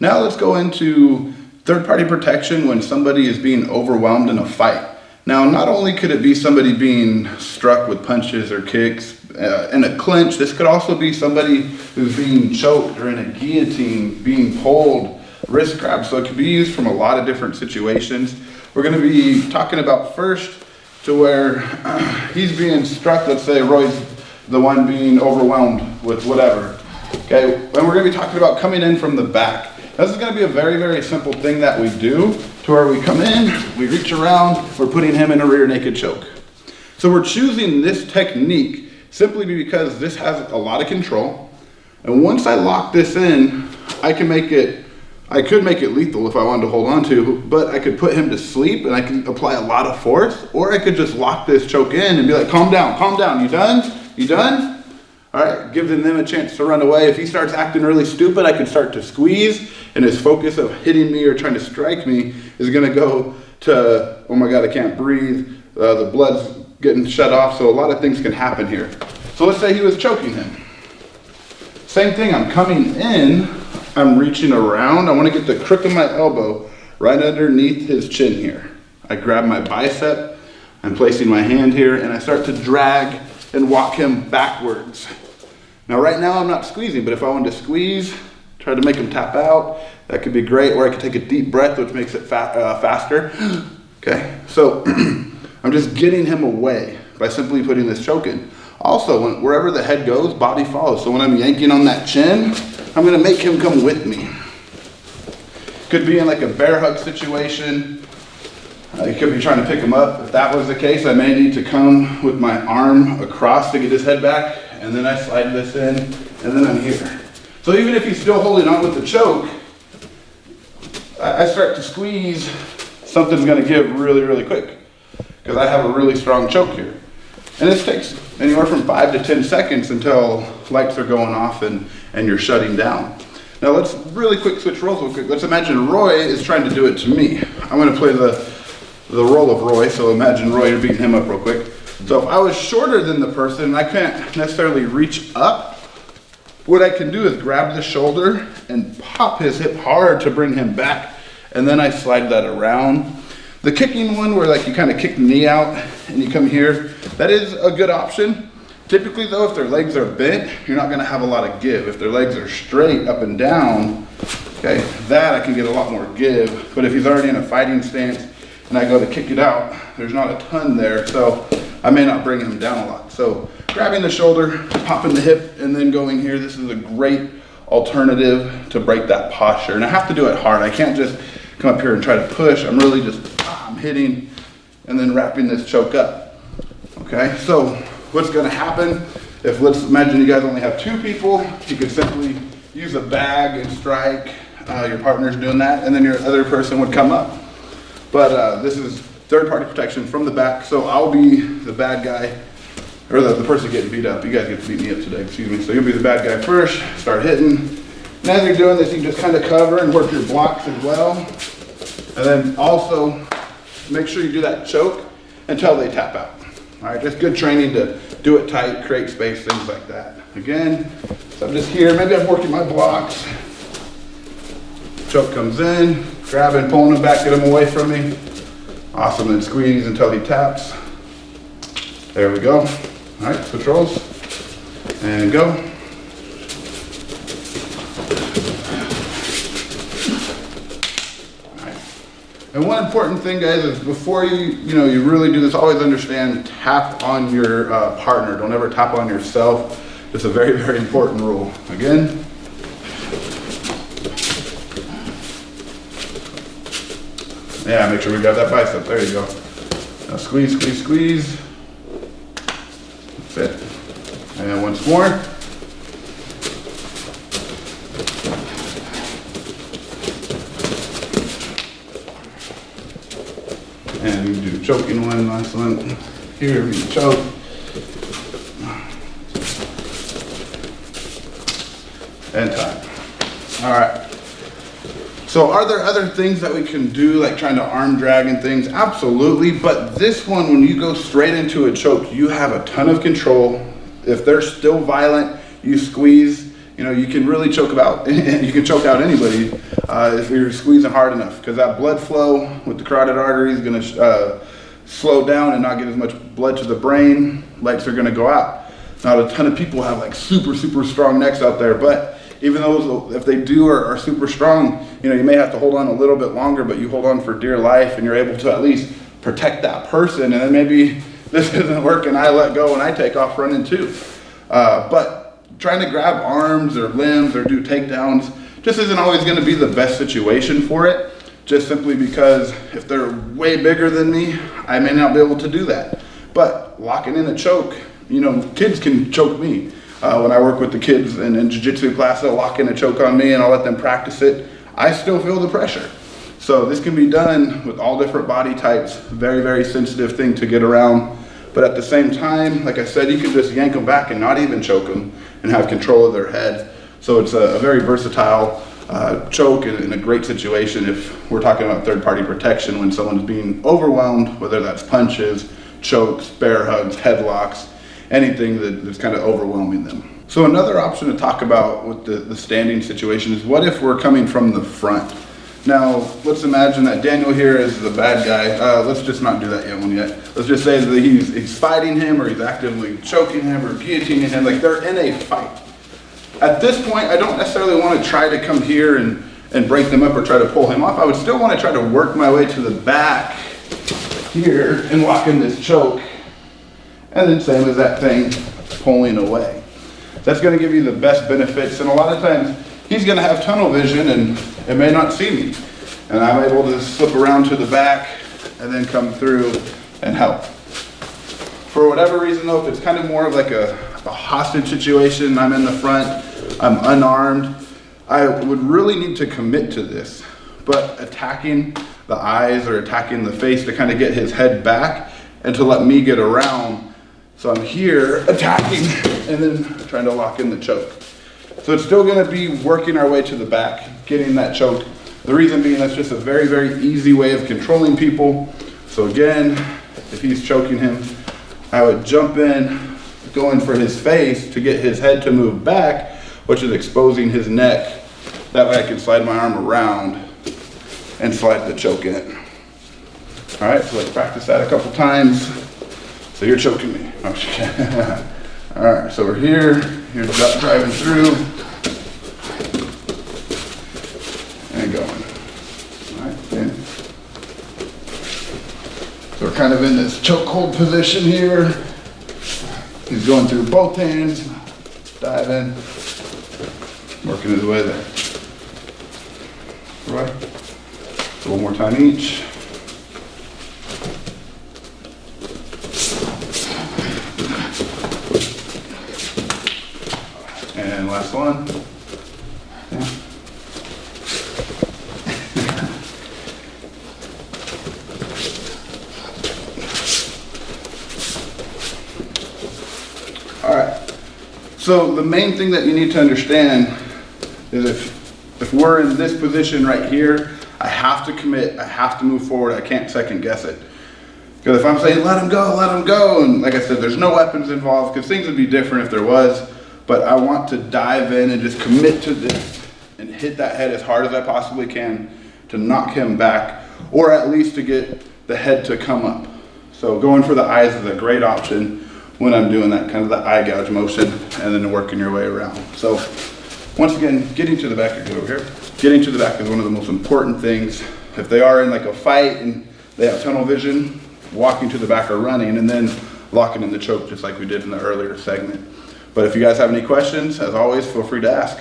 Now let's go into third-party protection when somebody is being overwhelmed in a fight. Now, not only could it be somebody being struck with punches or kicks in a clinch, this could also be somebody who's being choked or in a guillotine, being pulled, wrist grabbed. So it could be used from a lot of different situations. We're going to be talking about first to where he's being struck. Let's say Roy's the one being overwhelmed with whatever. Okay, and we're going to be talking about coming in from the back. This is going to be a very, very simple thing that we do to where we come in, we reach around, we're putting him in a rear naked choke. So we're choosing this technique simply because this has a lot of control. And once I lock this in, I could make it lethal if I wanted to hold on to, but I could put him to sleep and I can apply a lot of force, or I could just lock this choke in and be like, calm down, you done? You done? All right, giving them a chance to run away. If he starts acting really stupid, I can start to squeeze, and his focus of hitting me or trying to strike me is gonna go to, oh my God, I can't breathe. The blood's getting shut off, so a lot of things can happen here. So let's say he was choking him. Same thing, I'm coming in, I'm reaching around. I wanna get the crook of my elbow right underneath his chin here. I grab my bicep, I'm placing my hand here, and I start to drag and walk him backwards. Now right now I'm not squeezing, but if I wanted to squeeze, try to make him tap out, that could be great, or I could take a deep breath, which makes it faster. Okay, so I'm just getting him away by simply putting this choke in. Also, wherever the head goes, body follows. So when I'm yanking on that chin, I'm gonna make him come with me. Could be in like a bear hug situation. You could be trying to pick him up. If that was the case, I may need to come with my arm across to get his head back, and then I slide this in, and then I'm here. So even if he's still holding on with the choke, I start to squeeze, something's gonna give really, really quick, because I have a really strong choke here. And this takes anywhere from 5 to 10 seconds until lights are going off and you're shutting down. Now let's really quick switch roles real quick. Let's imagine Roy is trying to do it to me. I'm gonna play the role of Roy, so imagine Roy, you're beating him up real quick. So if I was shorter than the person, I can't necessarily reach up. What I can do is grab the shoulder and pop his hip hard to bring him back, and then I slide that around. The kicking one, where like you kind of kick the knee out and you come here, that is a good option. Typically though, if their legs are bent, you're not gonna have a lot of give. If their legs are straight up and down, okay, that I can get a lot more give. But if he's already in a fighting stance, and I go to kick it out, there's not a ton there, so I may not bring him down a lot. So grabbing the shoulder, popping the hip, and then going here, this is a great alternative to break that posture. And I have to do it hard. I can't just come up here and try to push. I'm really just, I'm hitting and then wrapping this choke up. Okay, so what's gonna happen, if let's imagine you guys only have 2 people, you could simply use a bag and strike, your partner's doing that, and then your other person would come up. But this is third-party protection from the back, so I'll be the bad guy, or the person getting beat up. You guys get to beat me up today, excuse me. So you'll be the bad guy first, start hitting. And as you're doing this, you can just kind of cover and work your blocks as well. And then also, make sure you do that choke until they tap out. All right, just good training to do it tight, create space, things like that. Again, so I'm just here, maybe I'm working my blocks. Choke comes in, grabbing, pulling him back, get him away from me. Awesome, then squeeze until he taps. There we go. All right, switch roles, and go. All right. And one important thing, guys, is before you really do this, always understand, tap on your partner. Don't ever tap on yourself. It's a very, very important rule. Again. Yeah, make sure we got that bicep. There you go. Now squeeze, squeeze, squeeze. That's it. And once more. And we do choking one, last one. Here we choke. And time. All right. So are there other things that we can do, like trying to arm drag and things? Absolutely, but this one, when you go straight into a choke, you have a ton of control. If they're still violent, you squeeze you know, you can really choke out anybody if you're squeezing hard enough, because that blood flow with the carotid artery is going to slow down and not get as much blood to the brain. Legs are going to go out. Not a ton of people have like super strong necks out there, but even those, if they do are super strong, you know, you may have to hold on a little bit longer, but you hold on for dear life and you're able to at least protect that person. And then maybe this isn't working, I let go and I take off running too. But trying to grab arms or limbs or do takedowns just isn't always going to be the best situation for it, just simply because if they're way bigger than me, I may not be able to do that. But locking in a choke, you know, kids can choke me. When I work with the kids in jiu-jitsu class, they'll lock in a choke on me and I'll let them practice it. I still feel the pressure. So this can be done with all different body types. Very sensitive thing to get around. But at the same time, like I said, you can just yank them back and not even choke them and have control of their head. So it's a very versatile choke in a great situation if we're talking about third-party protection when someone's being overwhelmed, whether that's punches, chokes, bear hugs, headlocks, anything that's kind of overwhelming them. So another option to talk about with the standing situation is, what if we're coming from the front? Now, let's imagine that Daniel here is the bad guy. Let's just not do that yet. Let's just say that he's fighting him, or he's actively choking him or guillotining him, like they're in a fight. At this point, I don't necessarily want to try to come here and break them up or try to pull him off. I would still want to try to work my way to the back here and lock in this choke. And then same as that thing, pulling away. That's going to give you the best benefits, and a lot of times he's going to have tunnel vision and may not see me. And I'm able to slip around to the back and then come through and help. For whatever reason though, if it's kind of more of like a hostage situation, I'm in the front, I'm unarmed, I would really need to commit to this. But attacking the eyes or attacking the face to kind of get his head back and to let me get around. So I'm here attacking and then trying to lock in the choke. So it's still going to be working our way to the back, getting that choke. The reason being, that's just a very easy way of controlling people. So again, if he's choking him, I would jump in, going for his face to get his head to move back, which is exposing his neck. That way I can slide my arm around and slide the choke in. All right, so let's practice that a couple times. So you're choking me. Okay. All right, so we're here. You're driving through and going. All right, okay. So we're kind of in this choke hold position here. He's going through both hands, diving, working his way there. Right. So one more time each. And last one. Yeah. All right. So the main thing that you need to understand is if we're in this position right here, I have to commit, I have to move forward, I can't second guess it. Because if I'm saying let him go, and like I said, there's no weapons involved, because things would be different if there was. But I want to dive in and just commit to this and hit that head as hard as I possibly can to knock him back, or at least to get the head to come up. So going for the eyes is a great option when I'm doing that kind of the eye gouge motion and then working your way around. So once again, getting to the back, you go over here. Getting to the back is one of the most important things. If they are in like a fight and they have tunnel vision, walking to the back or running, and then locking in the choke just like we did in the earlier segment. But if you guys have any questions, as always, feel free to ask.